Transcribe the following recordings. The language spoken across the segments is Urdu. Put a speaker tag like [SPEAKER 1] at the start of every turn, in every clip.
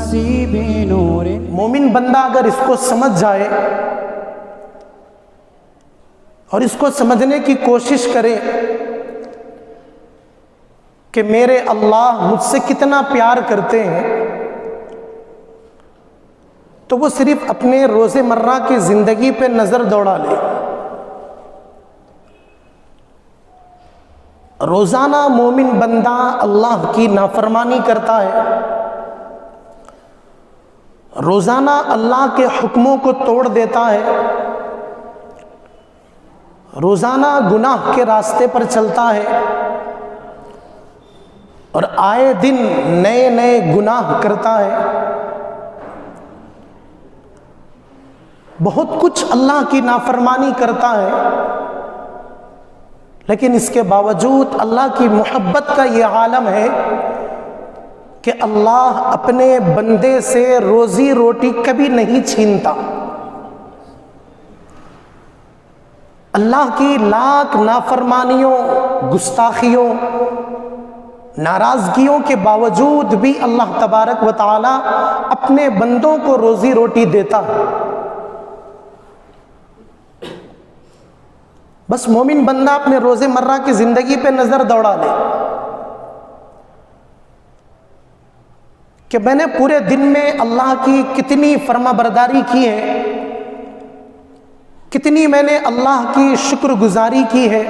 [SPEAKER 1] نفسی بنور.
[SPEAKER 2] مومن بندہ اگر اس کو سمجھ جائے اور اس کو سمجھنے کی کوشش کرے کہ میرے اللہ مجھ سے کتنا پیار کرتے ہیں، تو وہ صرف اپنے روز مرہ کی زندگی پہ نظر دوڑا لے. روزانہ مومن بندہ اللہ کی نافرمانی کرتا ہے، روزانہ اللہ کے حکموں کو توڑ دیتا ہے، روزانہ گناہ کے راستے پر چلتا ہے، اور آئے دن نئے نئے گناہ کرتا ہے. بہت کچھ اللہ کی نافرمانی کرتا ہے، لیکن اس کے باوجود اللہ کی محبت کا یہ عالم ہے کہ اللہ اپنے بندے سے روزی روٹی کبھی نہیں چھینتا. اللہ کی لاکھ نافرمانیوں، گستاخیوں، ناراضگیوں کے باوجود بھی اللہ تبارک و تعالی اپنے بندوں کو روزی روٹی دیتا ہے. بس مومن بندہ اپنے روز مرہ کی زندگی پہ نظر دوڑا لے کہ میں نے پورے دن میں اللہ کی کتنی فرما برداری کی ہے، کتنی میں نے اللہ کی شکر گزاری کی ہے،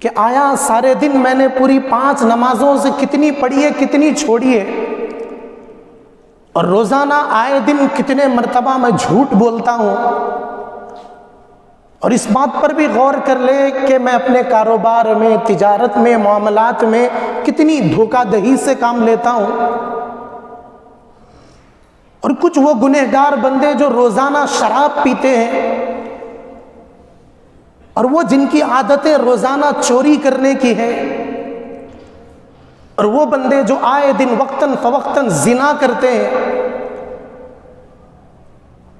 [SPEAKER 2] کہ آیا سارے دن میں نے پوری 5 نمازوں سے کتنی پڑھی ہے، کتنی چھوڑی ہے، اور روزانہ آئے دن کتنے مرتبہ میں جھوٹ بولتا ہوں. اور اس بات پر بھی غور کر لے کہ میں اپنے کاروبار میں، تجارت میں، معاملات میں کتنی دھوکہ دہی سے کام لیتا ہوں. اور کچھ وہ گنہگار بندے جو روزانہ شراب پیتے ہیں، اور وہ جن کی عادتیں روزانہ چوری کرنے کی ہے، اور وہ بندے جو آئے دن وقتاً فوقتاً زنا کرتے ہیں،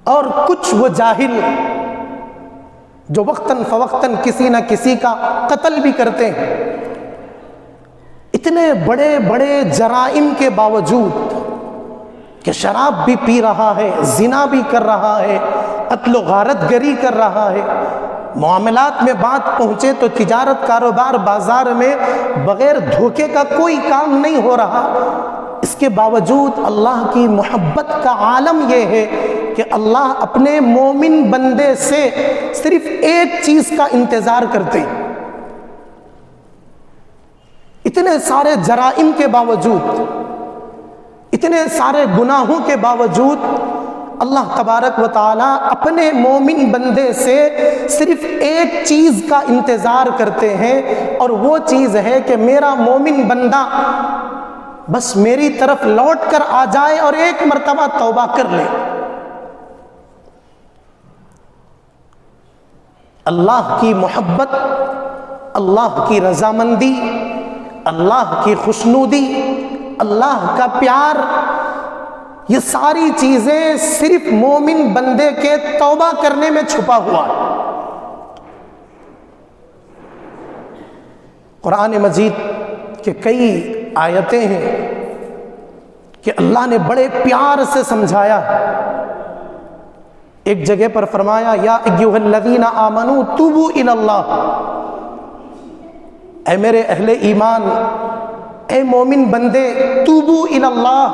[SPEAKER 2] اور کچھ وہ جاہل جو وقتاً فوقتاً کسی نہ کسی کا قتل بھی کرتے ہیں. اتنے بڑے بڑے جرائم کے باوجود کہ شراب بھی پی رہا ہے، زنا بھی کر رہا ہے، قتل و غارت گری کر رہا ہے، معاملات میں بات پہنچے تو تجارت، کاروبار، بازار میں بغیر دھوکے کا کوئی کام نہیں ہو رہا، اس کے باوجود اللہ کی محبت کا عالم یہ ہے کہ اللہ اپنے مومن بندے سے صرف ایک چیز کا انتظار کرتے ہیں. اتنے سارے جرائم کے باوجود، اتنے سارے گناہوں کے باوجود اللہ تبارک و تعالی اپنے مومن بندے سے صرف ایک چیز کا انتظار کرتے ہیں، اور وہ چیز ہے کہ میرا مومن بندہ بس میری طرف لوٹ کر آ جائے اور ایک مرتبہ توبہ کر لے. اللہ کی محبت، اللہ کی رضامندی، اللہ کی خوشنودی، اللہ کا پیار، یہ ساری چیزیں صرف مومن بندے کے توبہ کرنے میں چھپا ہوا ہے. قرآن مجید کے کئی آیتیں ہیں کہ اللہ نے بڑے پیار سے سمجھایا ہے. ایک جگہ پر فرمایا یا ایھا الذین آمنوا توبوا الی اللہ، اے میرے اہل ایمان، اے مومن بندے، توبوا الی اللہ،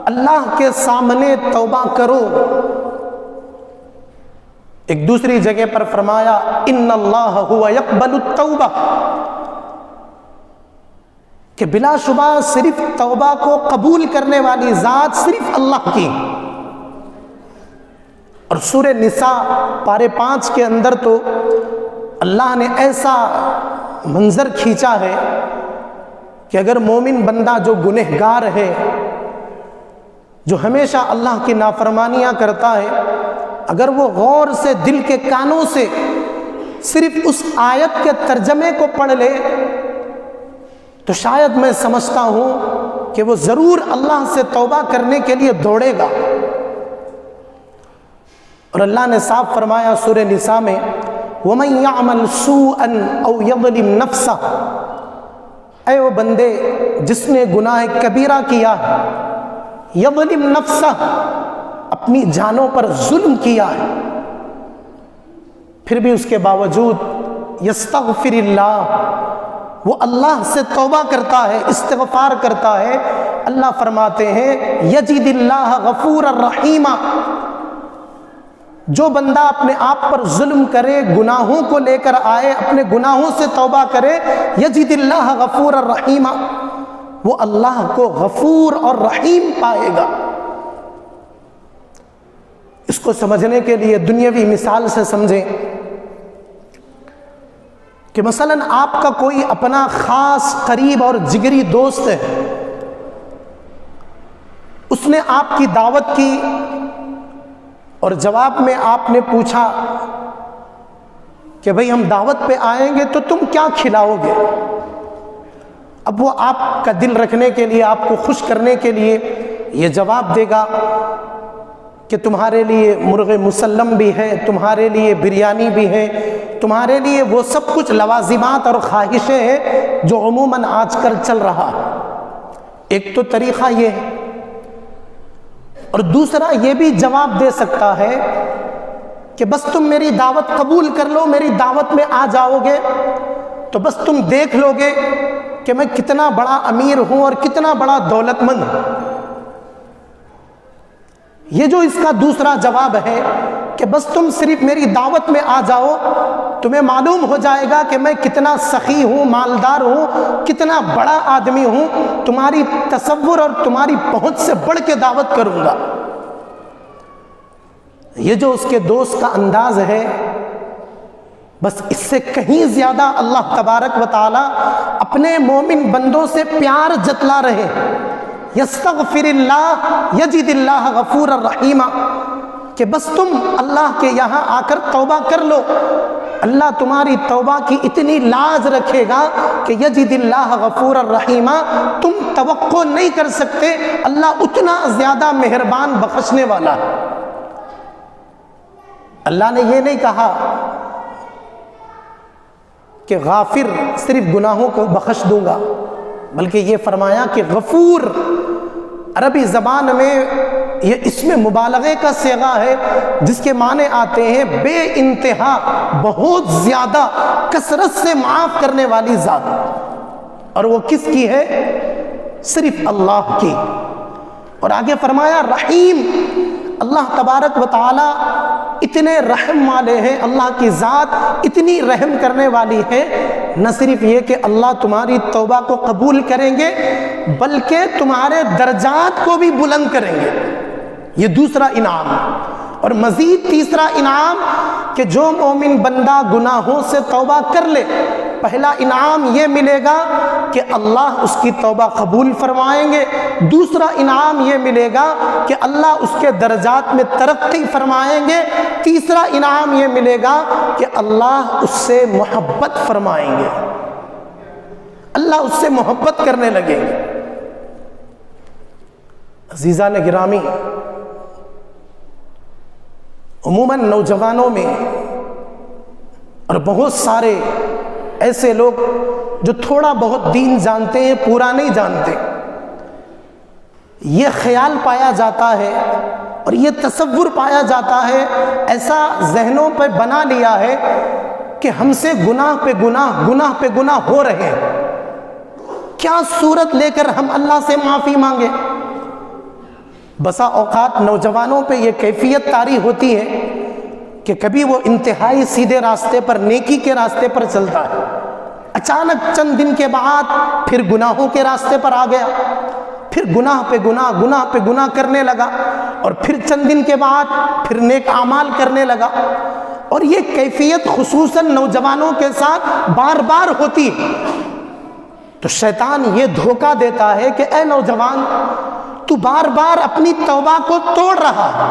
[SPEAKER 2] اللہ کے سامنے توبہ کرو. ایک دوسری جگہ پر فرمایا ان اللہ ھو یقبل التوبہ، کہ بلا شبہ صرف توبہ کو قبول کرنے والی ذات صرف اللہ کی. اور سورہ نساء پارے 5 کے اندر تو اللہ نے ایسا منظر کھینچا ہے کہ اگر مومن بندہ جو گنہگار ہے، جو ہمیشہ اللہ کی نافرمانیاں کرتا ہے، اگر وہ غور سے دل کے کانوں سے صرف اس آیت کے ترجمے کو پڑھ لے تو شاید میں سمجھتا ہوں کہ وہ ضرور اللہ سے توبہ کرنے کے لیے دوڑے گا. اور اللہ نے صاف فرمایا سورہ نساء میں وَمَن يَعْمَلْ سُوءًا أَوْ يَظْلِمْ نَفْسَهُ، اے وہ بندے جس نے گناہ کبیرہ کیا ہے، یظلم نفسہ، اپنی جانوں پر ظلم کیا ہے، پھر بھی اس کے باوجود یستغفر اللہ، وہ اللہ سے توبہ کرتا ہے، استغفار کرتا ہے، اللہ فرماتے ہیں یجد اللہ غفور الرحیم، جو بندہ اپنے آپ پر ظلم کرے، گناہوں کو لے کر آئے، اپنے گناہوں سے توبہ کرے، یجد اللہ غفور الرحیم، وہ اللہ کو غفور اور رحیم پائے گا۔ اس کو سمجھنے کے لیے دنیاوی مثال سے سمجھیں کہ مثلا آپ کا کوئی اپنا خاص قریب اور جگری دوست ہے، اس نے آپ کی دعوت کی اور جواب میں آپ نے پوچھا کہ بھئی ہم دعوت پہ آئیں گے تو تم کیا کھلاؤ گے؟ اب وہ آپ کا دل رکھنے کے لیے، آپ کو خوش کرنے کے لیے یہ جواب دے گا کہ تمہارے لیے مرغ مسلم بھی ہے، تمہارے لیے بریانی بھی ہے، تمہارے لیے وہ سب کچھ لوازمات اور خواہشیں ہیں جو عموماً آج کل چل رہا ہے۔ ایک تو طریقہ یہ ہے، اور دوسرا یہ بھی جواب دے سکتا ہے کہ بس تم میری دعوت قبول کر لو، میری دعوت میں آ جاؤ گے تو بس تم دیکھ لو گے کہ میں کتنا بڑا امیر ہوں اور کتنا بڑا دولت مند ہوں۔ یہ جو اس کا دوسرا جواب ہے کہ بس تم صرف میری دعوت میں آ جاؤ، تمہیں معلوم ہو جائے گا کہ میں کتنا سخی ہوں، مالدار ہوں، کتنا بڑا آدمی ہوں، تمہاری تصور اور تمہاری پہنچ سے بڑھ کے دعوت کروں گا۔ یہ جو اس کے دوست کا انداز ہے، بس اس سے کہیں زیادہ اللہ تبارک و تعالی اپنے مومن بندوں سے پیار جتلا رہے۔ یستغفر اللہ یجد اللہ غفور الرحیم، کہ بس تم اللہ کے یہاں آ کر توبہ کر لو، اللہ تمہاری توبہ کی اتنی لاج رکھے گا کہ یجد اللہ غفور الرحیم، تم توقع نہیں کر سکتے اللہ اتنا زیادہ مہربان بخشنے والا ہے۔ اللہ نے یہ نہیں کہا کہ غافر صرف گناہوں کو بخش دوں گا، بلکہ یہ فرمایا کہ غفور، عربی زبان میں یہ اس میں مبالغے کا صیغہ ہے جس کے معنی آتے ہیں بے انتہا، بہت زیادہ، کثرت سے معاف کرنے والی ذات، اور وہ کس کی ہے؟ صرف اللہ کی۔ اور آگے فرمایا رحیم، اللہ تبارک و تعالی اتنے رحم والے ہیں، اللہ کی ذات اتنی رحم کرنے والی ہے، نہ صرف یہ کہ اللہ تمہاری توبہ کو قبول کریں گے بلکہ تمہارے درجات کو بھی بلند کریں گے۔ یہ دوسرا انعام، اور مزید تیسرا انعام کہ جو مومن بندہ گناہوں سے توبہ کر لے، پہلا انعام یہ ملے گا کہ اللہ اس کی توبہ قبول فرمائیں گے، دوسرا انعام یہ ملے گا کہ اللہ اس کے درجات میں ترقی فرمائیں گے، تیسرا انعام یہ ملے گا کہ اللہ اس سے محبت فرمائیں گے، اللہ اس سے محبت کرنے لگیں گے۔ عزیزان گرامی، عموماً نوجوانوں میں اور بہت سارے ایسے لوگ جو تھوڑا بہت دین جانتے ہیں، پورا نہیں جانتے، یہ خیال پایا جاتا ہے اور یہ تصور پایا جاتا ہے، ایسا ذہنوں پہ بنا لیا ہے کہ ہم سے گناہ پہ گناہ، گناہ پہ گناہ ہو رہے ہیں، کیا صورت لے کر ہم اللہ سے معافی مانگے؟ بسا اوقات نوجوانوں پہ یہ کیفیت طاری ہوتی ہے کہ کبھی وہ انتہائی سیدھے راستے پر، نیکی کے راستے پر چلتا ہے، اچانک چند دن کے بعد پھر گناہوں کے راستے پر آ گیا، پھر گناہ پہ گناہ، گناہ پہ گناہ کرنے لگا، اور پھر چند دن کے بعد پھر نیک اعمال کرنے لگا۔ اور یہ کیفیت خصوصاً نوجوانوں کے ساتھ بار بار ہوتی ہے۔ تو شیطان یہ دھوکہ دیتا ہے کہ اے نوجوان، تو بار بار اپنی توبہ کو توڑ رہا ہے،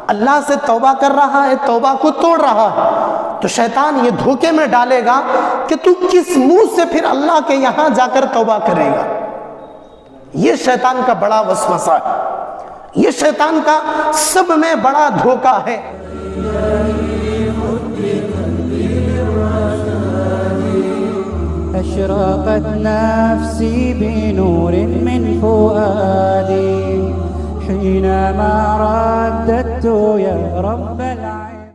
[SPEAKER 2] اللہ سے توبہ کر رہا ہے، توبہ کو توڑ رہا ہے، تو شیطان یہ دھوکے میں ڈالے گا کہ تو کس منہ سے پھر اللہ کے یہاں جا کر توبہ کرے گا۔ یہ شیطان کا بڑا وسوسہ ہے، یہ شیطان کا سب میں بڑا دھوکہ ہے۔
[SPEAKER 1] أشرقت نفسي بنور من فؤادي حينما رددت يا رب العالمين.